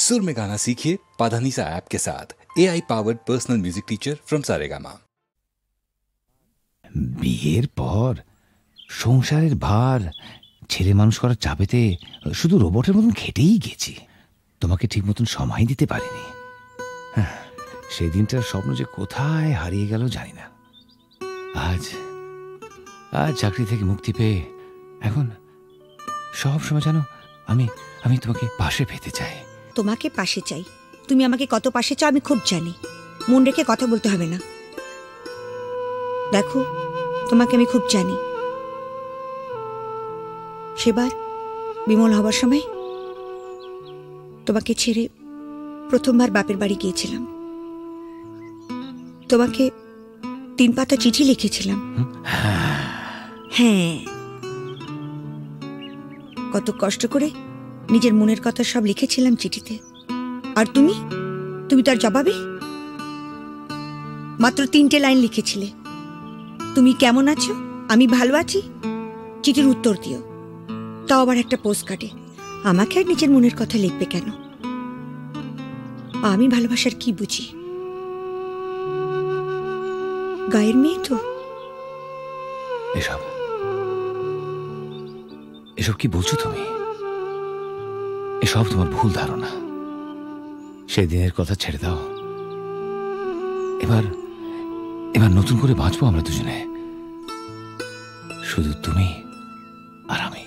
सुर में गाना सीखिए पाधानीसा ऐप के साथ। AI powered personal music teacher from Saregama. বিয়ের পর সংসারের ভার ছেলে মানুষ করার চাপেতে শুধু রোবটের মতন খেটেই গেছি। তোমাকে ঠিক মতন সময় দিতে পারিনি। সেই দিনটার স্বপ্ন যে কোথায় হারিয়ে গেল জানি না। আজ চাকরি থেকে মুক্তি পেয়ে এখন সব সময় জানো আমি তোমাকে পাশে পেতে চাই। তোমাকে পাশে চাই, তুমি আমাকে কত পাশে চাও আমি খুব জানি। মন রেখে কথা বলতে হবে না। দেখো, তোমাকে আমি খুব জানি। সেবার বিমল হবার সময় তোমাকে ছেড়ে প্রথমবার বাপের বাড়ি গিয়েছিলাম। তোমাকে 3 পাতা চিঠি লিখেছিলাম। হ্যাঁ, কত কষ্ট করে নিজের মনের কথা সব লিখেছিলাম চিঠিতে। আর তুমি তার জবাবে মাত্র 3টে লাইন লিখেছিলে, তুমি কেমন আছো, আমি ভালো আছি, চিঠির উত্তর দিও। তাও আবার একটা পোস্ট কার্ডে। আমাকে আর নিজের মনের কথা লিখবে কেন? আমি ভালোবাসার কি বুঝি? গায়ের মেয়ে তো। এসব কি বলছো তুমি? এসব তোমার ভুল ধারণা। সেদিনের কথা ছেড়ে দাও। এবার নতুন করে বাঁচবো আমরা দুজনে, শুধু তুমি আর আমি।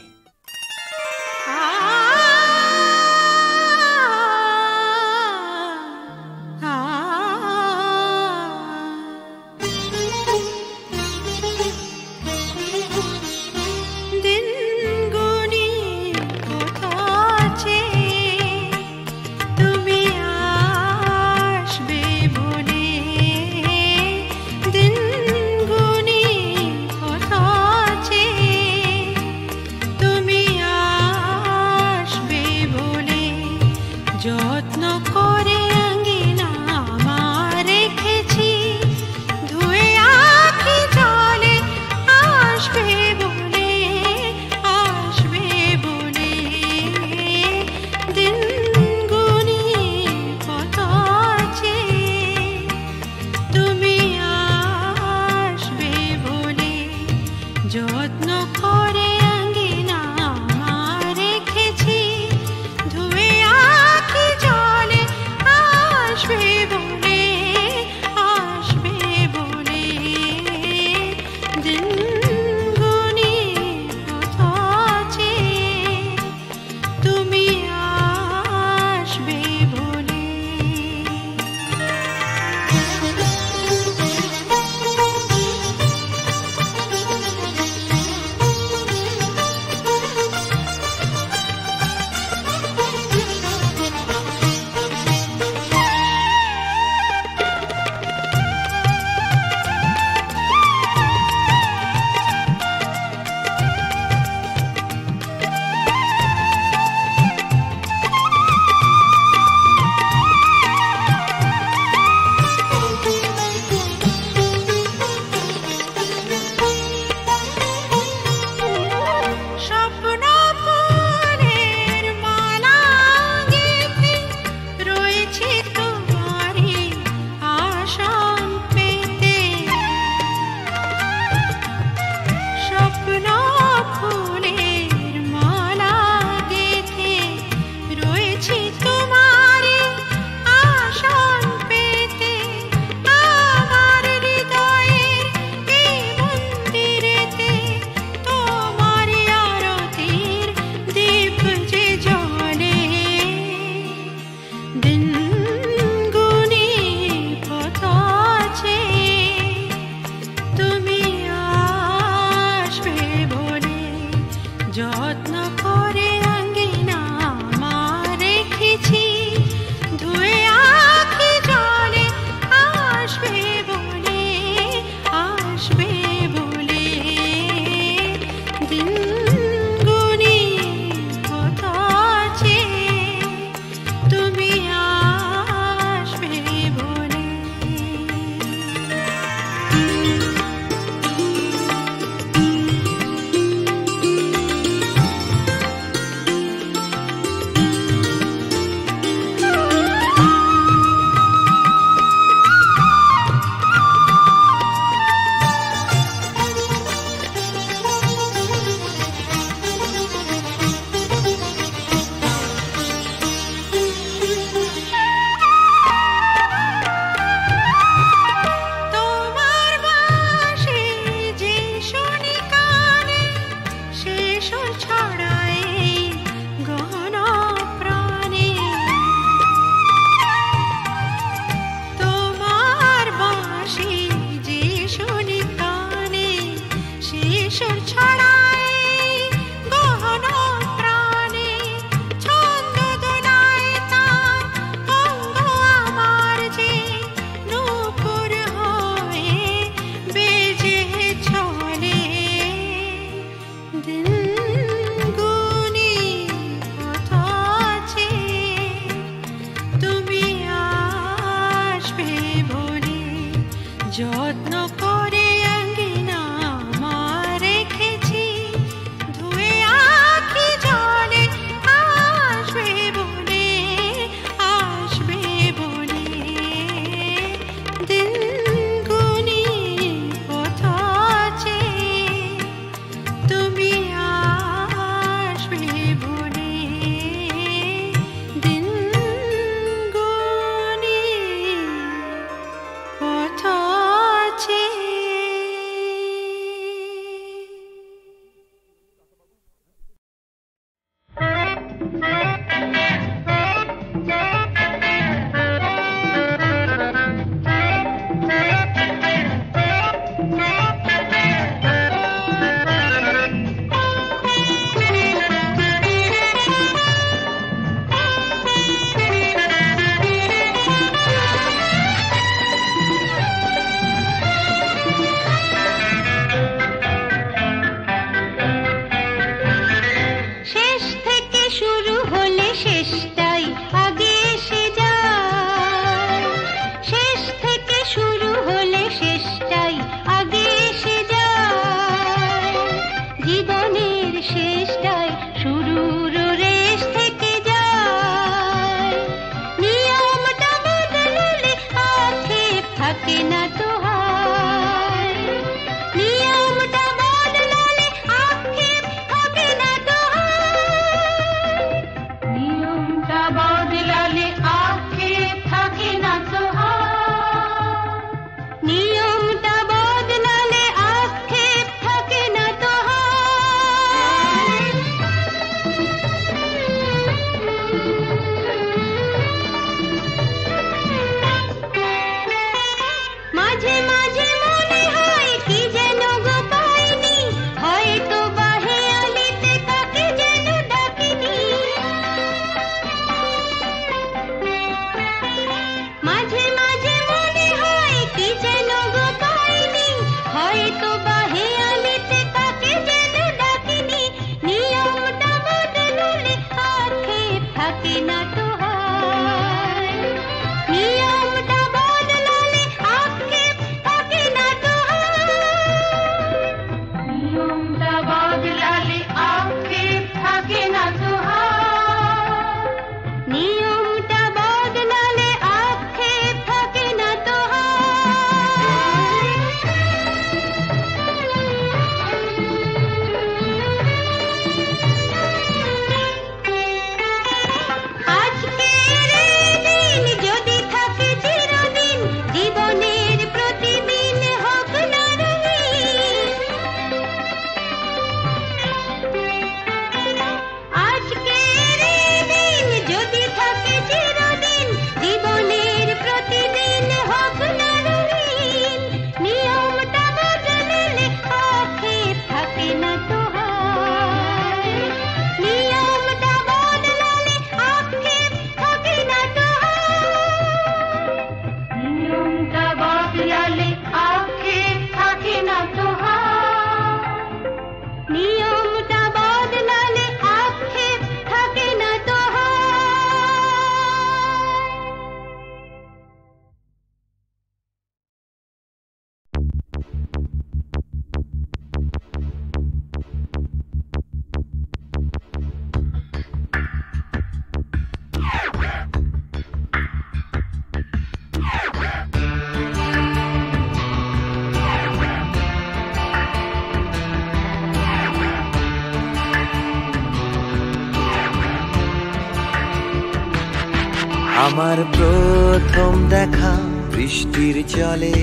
আমার প্রথম দেখা বৃষ্টির জলে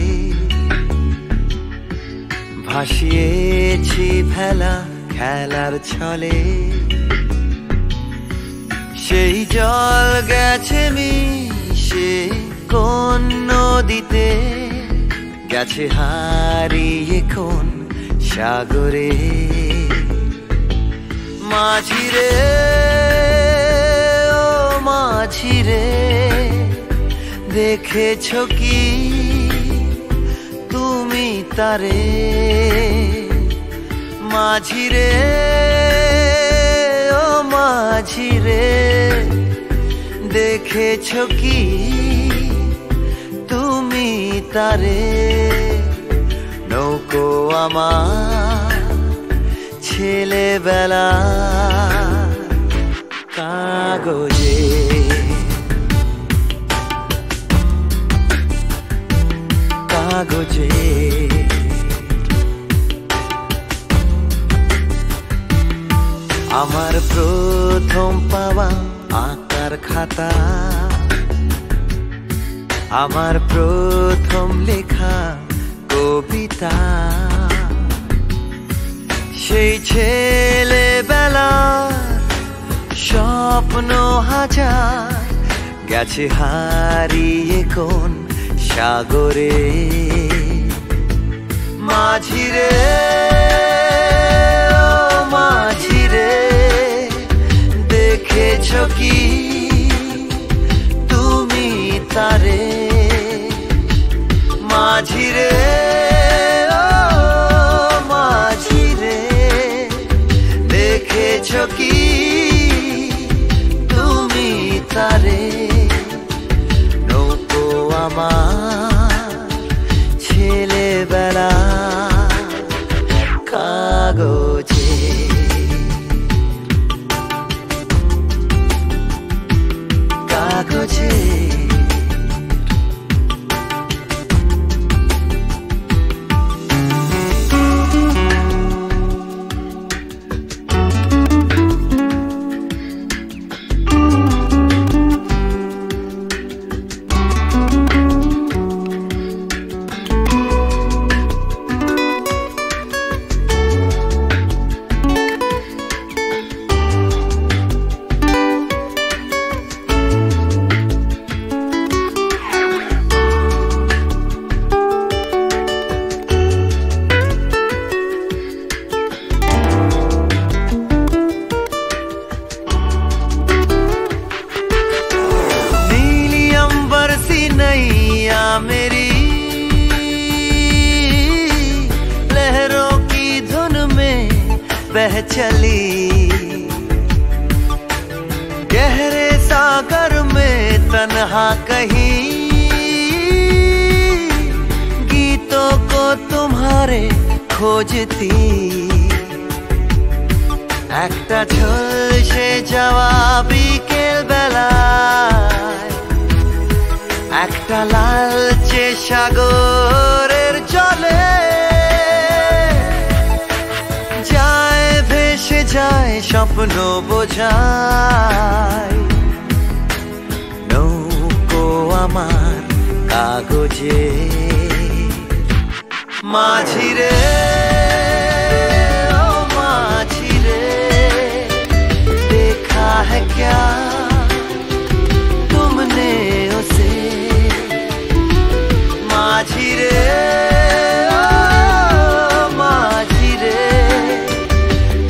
ভাসিয়েছি ভেলা খেলার ছলে, সেই জল গেছে মিশে কোন নদীতে, গেছে হারিয়ে কোন সাগরে। মাঝিরে ও মাঝিরে, দেখেছো কি তুমি তারে? মাঝিরে ও মাঝিরে, দেখেছো কি তুমি তারে? নৌকো আমার ছেলেবেলা কাগজে, কাগজে। আমার প্রথম পাওয়া আঁকার খাতা, আমার প্রথম লেখা কবিতা, সেই ছেলেবেলা স্বপ্ন হাজার, গেছে হারিয়ে কোন সাগরে। মাঝিরে ও মাঝিরে, দেখেছো কি তুমি তারে? মাঝিরে ও মাঝিরে, দেখেছো কি তুমি তারে? নৌকো আমার ছেলেবেলা কাগজে, কাগজে। मेरी लहरों की धुन में बह चली, गहरे सागर में तन्हा कहीं, गीतों को तुम्हारे खोजती। একটা ঝলসে যাওয়া বিকেল বেলায়, একটা লালচে সাগরের জলে, যায় ভেসে যায় স্বপ্ন বোঝায়। নৌকো আমার কাগজে, মাঝিরে ও মাঝিরে, देखा है क्या तुमने उसे? মাঝিরে ও মাঝিরে,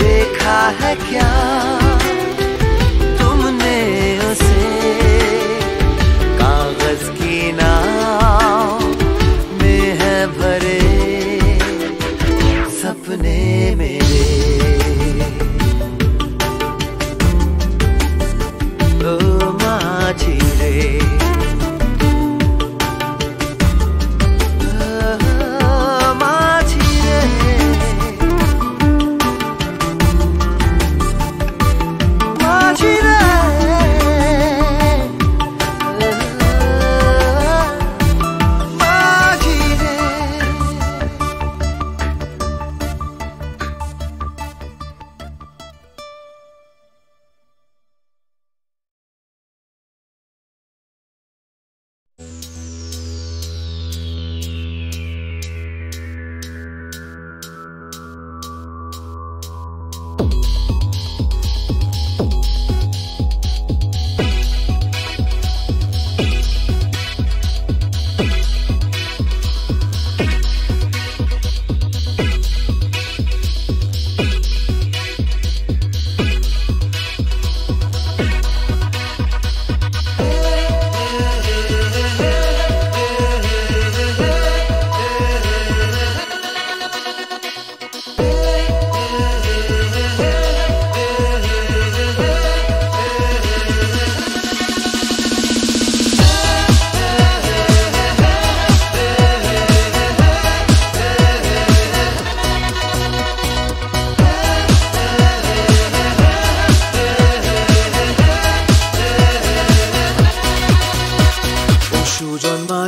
देखा है क्या तुमने उसे? कागज की नाव में है भरे सपने मेरे, ओ माझिरे।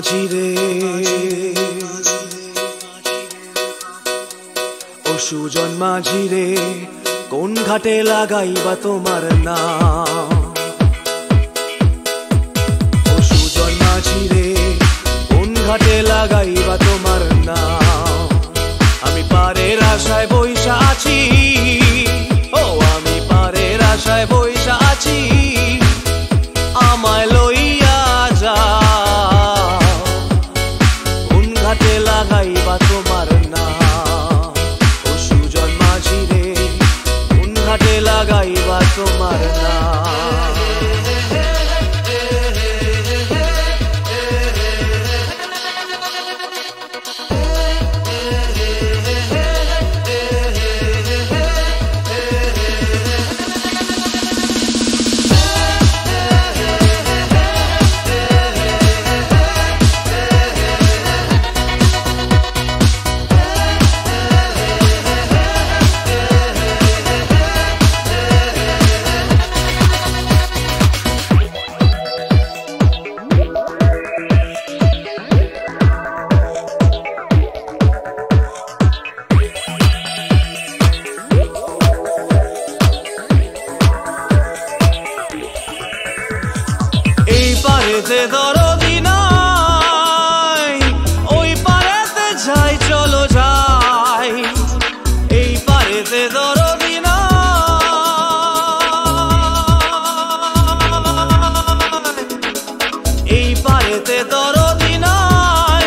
মাঝি রে, ও সুজন মাঝি রে, কোন ঘাটে লাগাইবা তোমার নাম? ও সুজন মাঝি রে, কোন ঘাটে লাগাইবা তোমার নাম? আমি পারের আশায় বইসা আছি, ও আমি পারের আশায় বইসা আছি, আমায় লইয়া যাও, কোন ঘাটে লাগাইবা তোমার নাম? ও সুজন মাঝি রে, কোন ঘাটে লাগাইবা তোমার নাম? পারেতে দরদি নাই, ওই পারেতে যাই চলো যাই, এই পারেতে দরদি নাই, এই পারেতে দরদি নাই,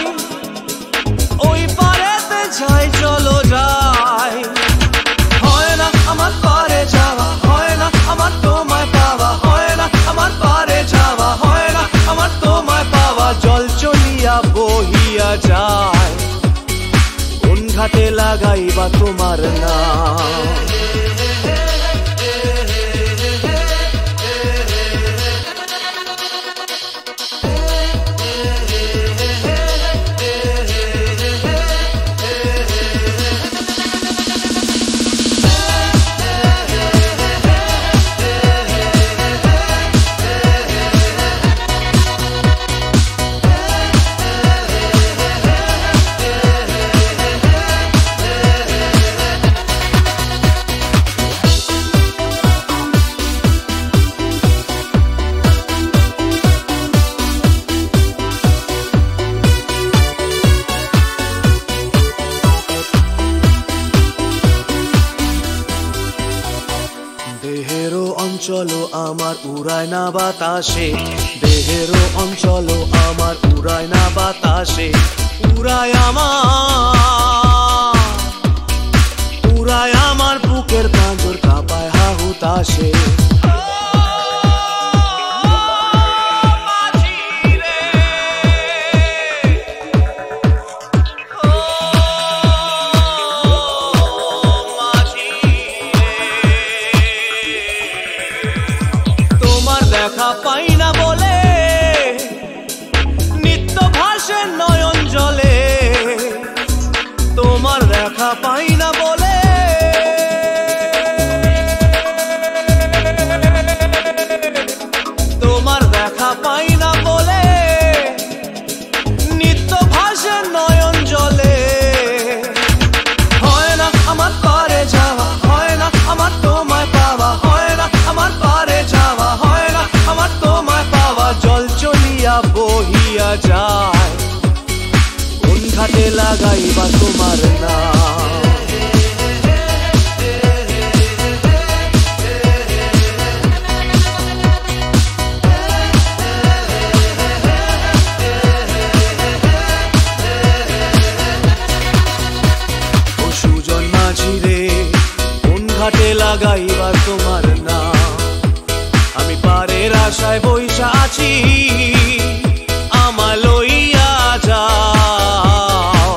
ওই পারেতে যাই চলো যাই। হয় না আমার পারে যাওয়া, হয় না আমার তোমায় পাওয়া, হয় না আমার পারে যাওয়া, হয় না আমার তোমায় পাওয়া, জল চলিয়া বহিয়া যায়, কোন ঘাটে লাগাইবা তোমার নাম? দেহেরও অঞ্চল আমার উড়ায় না বাতাসে, দেহেরও অঞ্চল আমার উড়ায় না বাতাসে, উড়ায় আমার বুকের পাঁজর কাঁপায় হাহুতাশে। দেখা পাই না বলে নিত্য ভাসে নয়ন জলে, তোমার দেখা পাই না বলে, তোমার দেখা পাই না বলে নিত্য ভাসে নয়ন জলে। হয় না আমার পারে যাওয়া, হয় না আমার তোমায় পাওয়া, হয় না আমার পারে যাওয়া, হয় না আমার তোমায় পাওয়া, জল চলিয়া বহিয়া যায়, কোন ঘাটে লাগাইবা তোমার নাম? ও সুজন মাঝি রে, কোন ঘাটে লাগাইবা তোমার নাম? আমি পারের আশায় বইসা আছি, আমায় লইয়া যাও,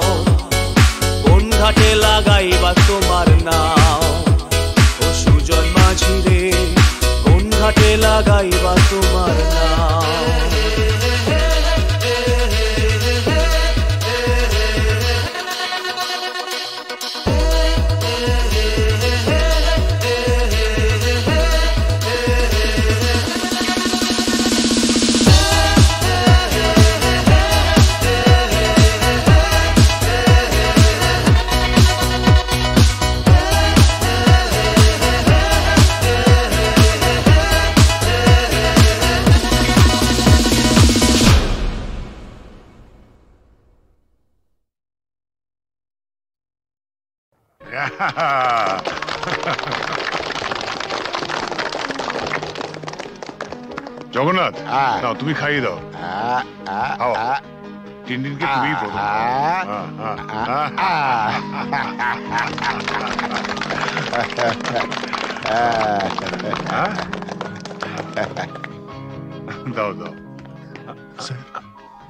জগন্নাথ, নাও তুমি খাইয়ে দাও। টিনটিনকে তুমি প্রথম। দাও দাও।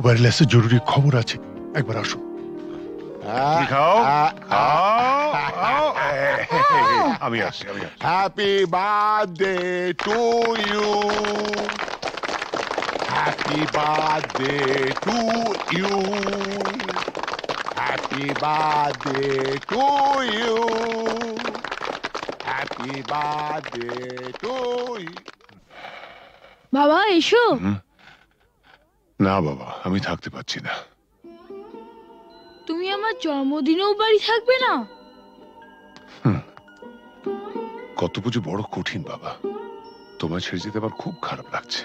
ওয়্যারলেসে জরুরি খবর আছে, একবার আসো। খাও খাও। আমি আসছি। Happy birthday to you, happy birthday to you, happy birthday to you, happy birthday to you. বাবা এসো। না বাবা, আমি থাকতে পারছি না। তুমি আমার জন্মদিনেও বাড়ি থাকবে না? কত পুজো বড় কঠিন বাবা, তোমায় ছেড়ে যেতে আমার খুব খারাপ লাগছে।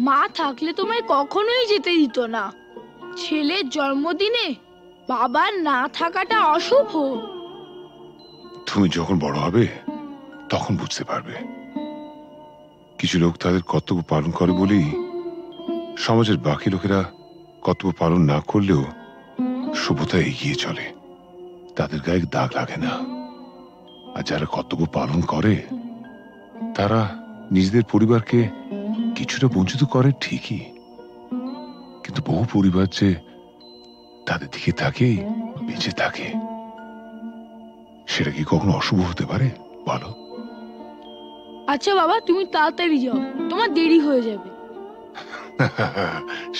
মা থাকলে তোমায় কখনোই যেতে দিত না। ছেলের জন্মদিনে বাবার না থাকাটা অশুভ। তুমি যখন বড় হবে তখন বুঝতে পারবে। কিছু লোক তাদের কর্তব্য পালন করে বলেই সমাজের বাকি লোকেরা কর্তব্য পালন না করলেও সভ্যতা এগিয়ে চলে, তাদের গায়ে দাগ লাগে না। আর যারা কর্তব্য পালন করে তারা নিজেদের পরিবারকে কিছুটা বঞ্চিত করে ঠিকই, কিন্তু বহু পরিবার যে তাদের দিকে তাকিয়ে বেঁচে থাকে, সেটা কি কখনো অশুভ হতে পারে বলো? আচ্ছা বাবা, তুমি তাড়াতাড়ি যাও, তোমার দেরি হয়ে যাবে।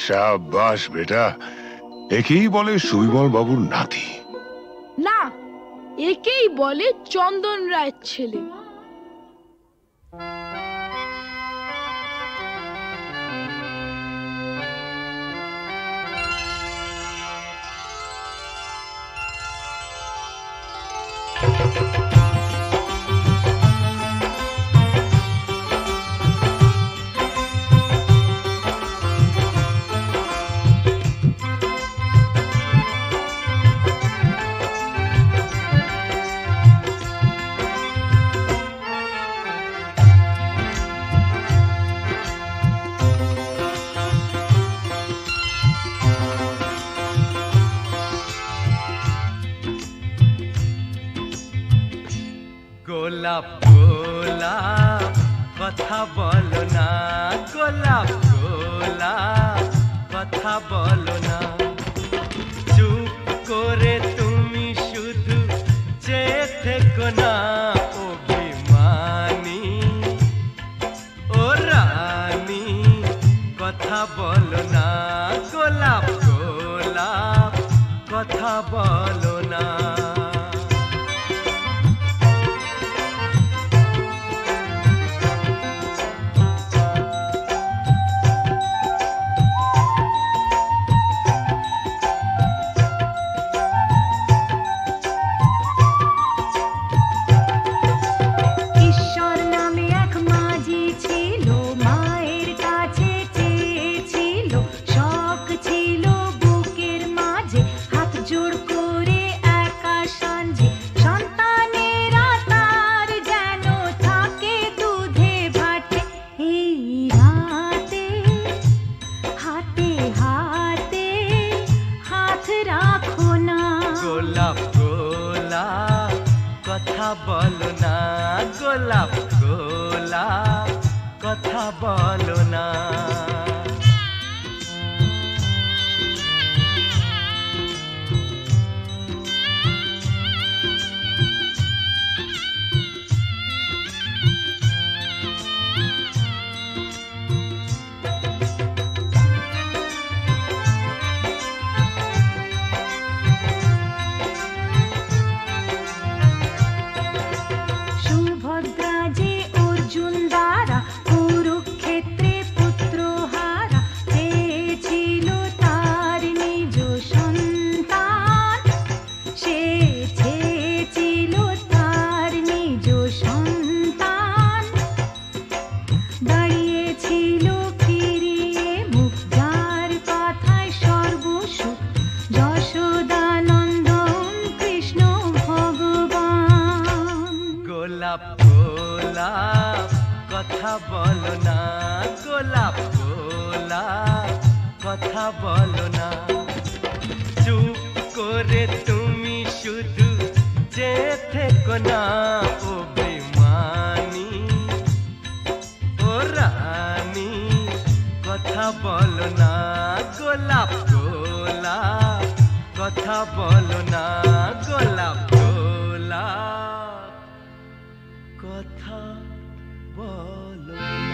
শাবাশ বেটা, একেই বলে সুবিমল বাবুর নাতি। না, একেই বলে চন্দন রায়ের ছেলে। গোলাপ গোলাপ কথা বলো না, গোলাপ গোলাপ কথা বলো না, চুপ করে তুমি শুধু চেয়ে থেকো না। অভিমানী ও রানী কথা বলো না, গোলাপ গোলাপ কথা বলো না। কথা বলো না, গোলাপ গোলাপ কথা বলো না। সুভদ্রা যে অর্জুন দ্বারা কুরুক্ষেত্রে বলো না গোলাপ গোলাপ কথা বলো না চুপ করে তুমি শুধু যে থেকো না ও বেমানি ও রানী কথা বলো না গোলাপ গোলাপ কথা বলো না গোলাপ গোলাপ কথা বলো না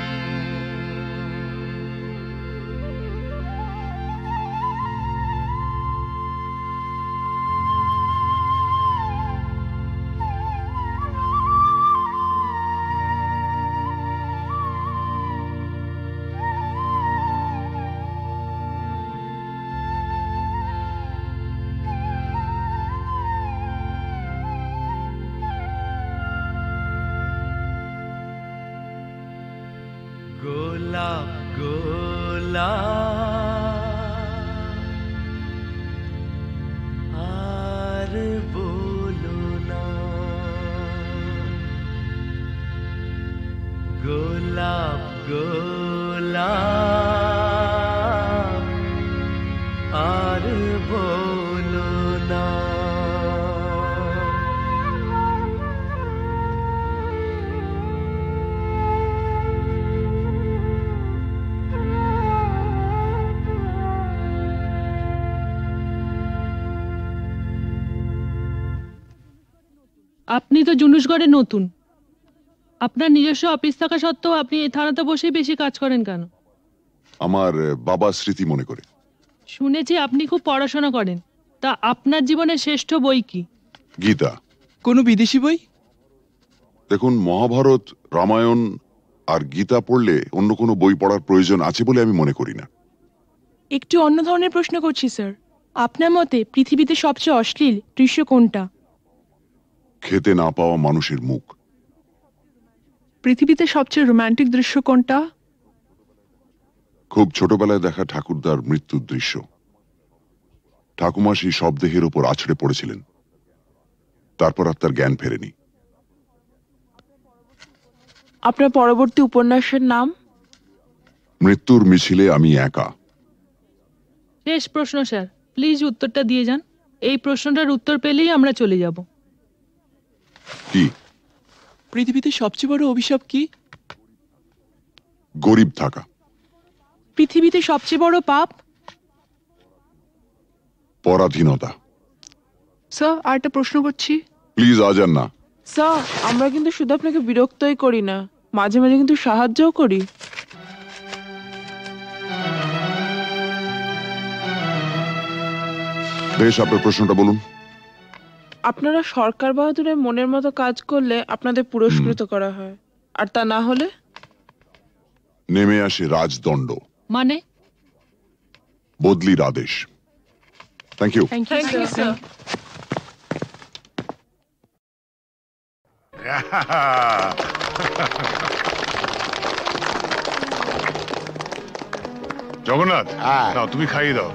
গোলাপ গোলাপ আর বলো না গোলাপ গোলাপ আর বলো না আপনি তো জুনুসগড়ে নতুন, আপনার নিজস্ব অফিস থাকা সত্ত্বেও আপনি এই থানাতে বসেই বেশি কাজ করেন কেন? আমার বাবার স্মৃতি মনে করে। শুনেছি আপনি খুব পড়াশোনা করেন, তা আপনার জীবনের শ্রেষ্ঠ বই কি? গীতা। কোনো বিদেশি বই? দেখুন, মহাভারত, রামায়ণ আর গীতা পড়লে অন্য কোনো বই পড়ার প্রয়োজন আছে বলে আমি মনে করি না। একটু অন্য ধরনের প্রশ্ন করছি স্যার, আপনার মতে পৃথিবীতে সবচেয়ে অশ্লীল দৃশ্য কোনটা? খেতে না পাওয়া মানুষের মুখ। পৃথিবীতে সবচেয়ে রোমান্টিক দৃশ্য কোনটা? খুব ছোটবেলায় দেখা ঠাকুরদার মৃত্যুর দৃশ্য। ঠাকুমা সেই শবদেহের ওপর আছড়ে পড়েছিলেন, তারপর আর তার জ্ঞান ফেরেনি। আপনার পরবর্তী উপন্যাসের নাম? মৃত্যুর মিছিলে আমি একা। শেষ প্রশ্ন স্যার, প্লিজ উত্তরটা দিয়ে যান। এই প্রশ্নটার উত্তর পেলেই আমরা চলে যাব। কি? পৃথিবীতে সবচেয়ে বড় অভিশাপ কি? গরিব থাকা। পৃথিবীতে সবচেয়ে বড় পাপ? পরাধীনতা। স্যার, আরেকটা প্রশ্ন করছি। প্লিজ আজ আর না। স্যার, আমরা কিন্তু শুধু আপনাকে বিরক্তই করি না, মাঝে মাঝে কিন্তু সাহায্যও করি। বেশ, আপনার প্রশ্নটা বলুন। আপনারা সরকার বাহাদুরের মনের মতো কাজ করলে আপনাদের পুরস্কৃত করা হয়, আর তা না হলে নেমে আসে রাজদণ্ড, মানে বদলির আদেশ। Thank you. Thank you sir. Jagannath, নাও তুমি খাইয়ে দাও।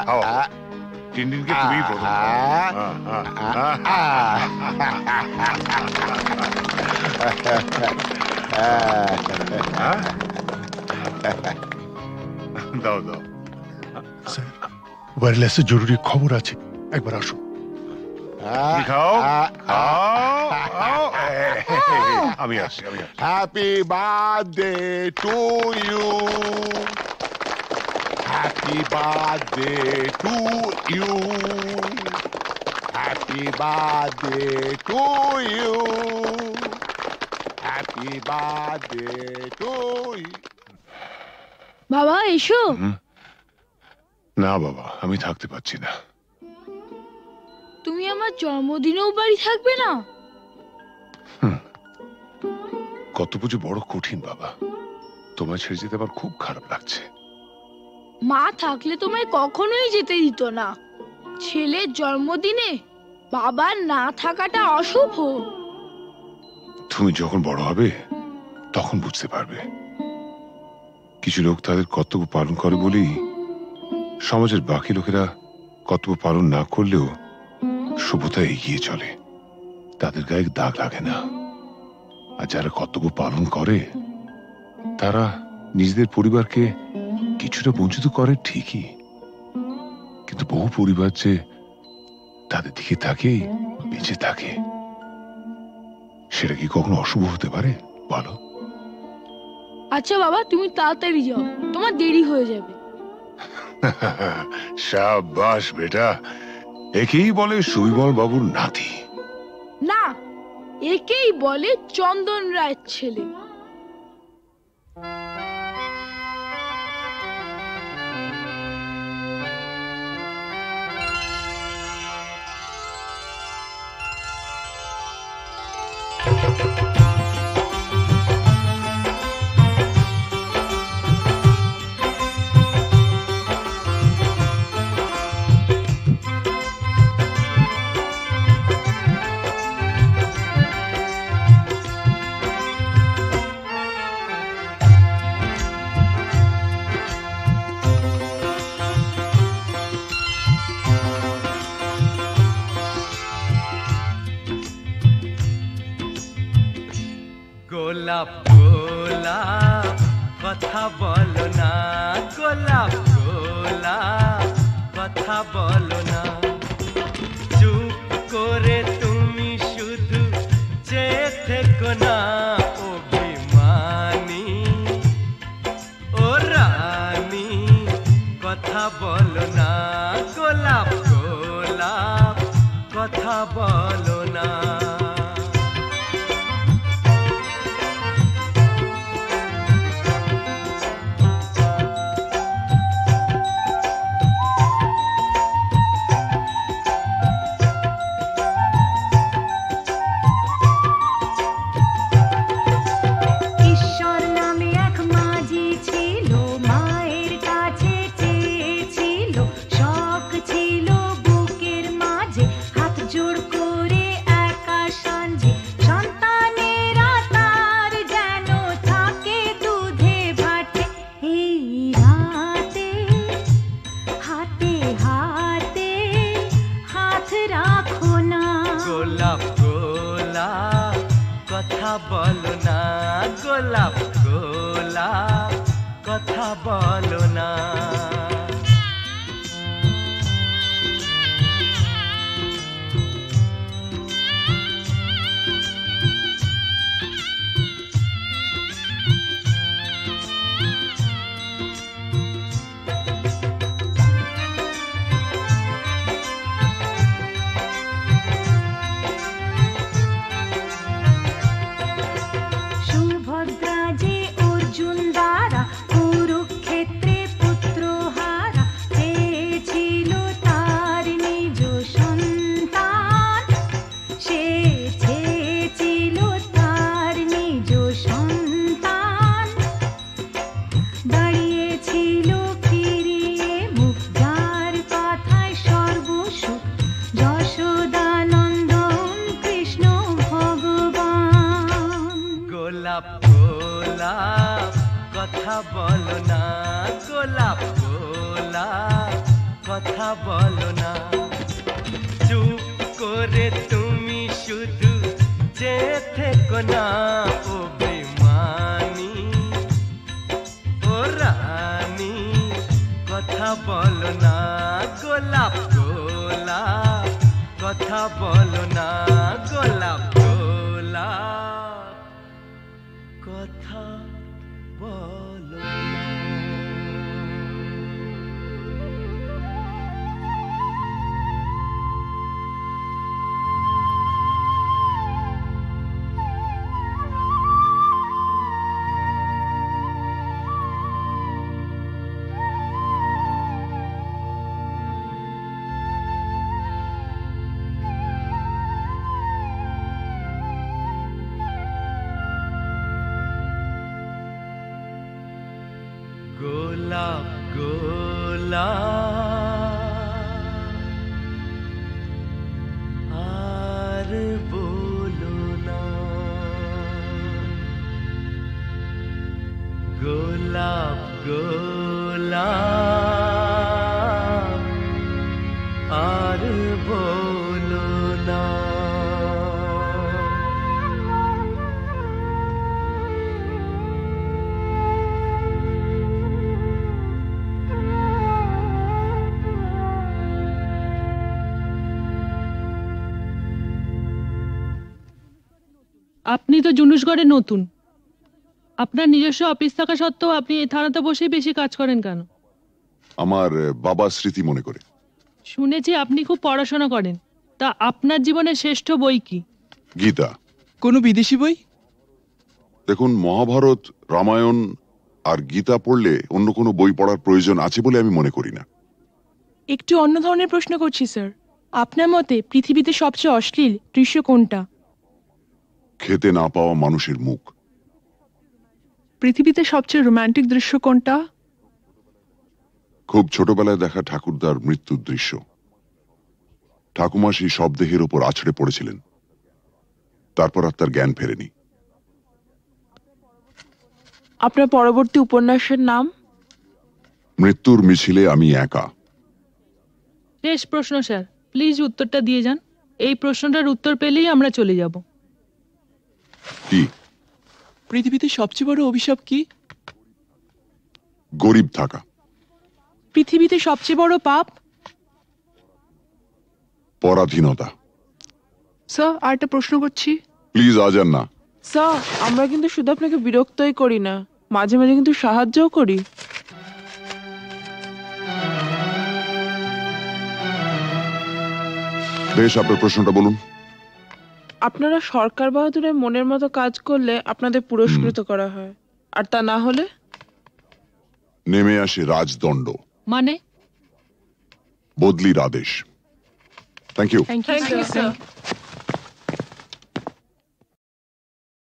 খাও। টিনটিনকে তুমি প্রথম দাও দাও। ওয়্যারলেসে জরুরি খবর আছে, একবার আসো। খাও খাও। আমি আসছি। Happy birthday to you, happy birthday to you, happy birthday to you, happy birthday to you. বাবা এসো। না বাবা, আমি থাকতে পারছি না। তুমি আমার জন্মদিনেও বাড়ি থাকবে না? কত পুজো বড় কঠিন বাবা, তোমায় ছেড়ে যেতে আমার খুব খারাপ লাগছে। মা থাকলে তোমায় কখনোই যেতে দিত না। ছেলের জন্মদিনে বাবার না থাকাটা অশুভ। তুমি যখন বড় হবে তখন বুঝতে পারবে। কিছু লোক তাদের কর্তব্য পালন করে বলেই সমাজের বাকি লোকেরা কর্তব্য পালন না করলেও শুভতা এগিয়ে চলে, তাদের গায়ে দাগ লাগে না। আর যারা কর্তব্য পালন করে তারা নিজেদের পরিবারকে কিছুটা বঞ্চিত করে ঠিকই, কিন্তু বহু পরিবার যে তাদের দিকে তাকিয়ে বেঁচে থাকে, সেটা কি কখনো অশুভ হতে পারে বলো? আচ্ছা বাবা, তুমি তাড়াতাড়ি যাও, তোমার দেরি হয়ে যাবে। শাবাশ বেটা, একেই বলে সুবিমল বাবুর নাতি। না, একেই বলে চন্দন রায়ের ছেলে। গোলাপ গোলাপ কথা বলো না, গোলাপ গোলাপ কথা বলো না, চুপ করে তুমি শুধু চেয়ে থেকো না, অভিমানী ও রানী কথা বলো না, গোলাপ গোলাপ কথা বলো না। বলো না, গোলাপ গোলাপ কথা বলো না। কথা বলো না, গোলাপ গোলাপ কথা বলো না, চুপ করে তুমি শুধু চেয়ে থেকো না, অভিমানী ও রানী কথা বলো না, গোলাপ গোলাপ কথা বলো না, গোলাপ গোলাপ কথা বলো না। গোলাপ গোলাপ আর বলো না, গোলাপ গোলাপ আর বলো না। আপনি তো জুনুসগড়ে নতুন, আপনার নিজস্ব অফিস থাকা সত্ত্বেও আপনি এই থানাতে বসেই বেশি কাজ করেন কেন? আমার বাবার স্মৃতি মনে করে। শুনেছি আপনি খুব পড়াশোনা করেন, তা আপনার জীবনের শ্রেষ্ঠ বই কি? গীতা। কোনো বিদেশি বই? দেখুন, মহাভারত, রামায়ণ আর গীতা পড়লে অন্য কোনো বই পড়ার প্রয়োজন আছে বলে আমি মনে করি না। একটু অন্য ধরনের প্রশ্ন করছি স্যার, আপনার মতে পৃথিবীতে সবচেয়ে অশ্লীল দৃশ্য কোনটা? খেতে না পাওয়া মানুষের মুখ। পৃথিবীতে সবচেয়ে রোমান্টিক দৃশ্য কোনটা? খুব ছোটবেলায় দেখা ঠাকুরদার মৃত্যুর দৃশ্য। ঠাকুমা সেই শবদেহের ওপর আছড়ে পড়েছিলেন, তারপর আর তার জ্ঞান ফেরেনি। আপনার পরবর্তী উপন্যাসের নাম? মৃত্যুর মিছিলে আমি একা। শেষ প্রশ্ন স্যার, প্লিজ উত্তরটা দিয়ে যান। এই প্রশ্নটার উত্তর পেলেই আমরা চলে যাব। কি? পৃথিবীতে সবচেয়ে বড় অভিশাপ কি? গরিব থাকা। পৃথিবীতে সবচেয়ে বড় পাপ? পরাধীনতা। স্যার, আরেকটা প্রশ্ন করছি। প্লিজ আজ আর না। স্যার, আমরা কিন্তু শুধু আপনাকে বিরক্তই করি না, মাঝে মাঝে কিন্তু সাহায্যও করি। বেশ, আপনার প্রশ্নটা বলুন। আপনারা সরকার বাহাদুরের মনের মতো কাজ করলে আপনাদের পুরস্কৃত করা হয়, আর তা না হলে নেমে আসে রাজদণ্ড, মানে বদলির আদেশ। Thank you. Thank you sir.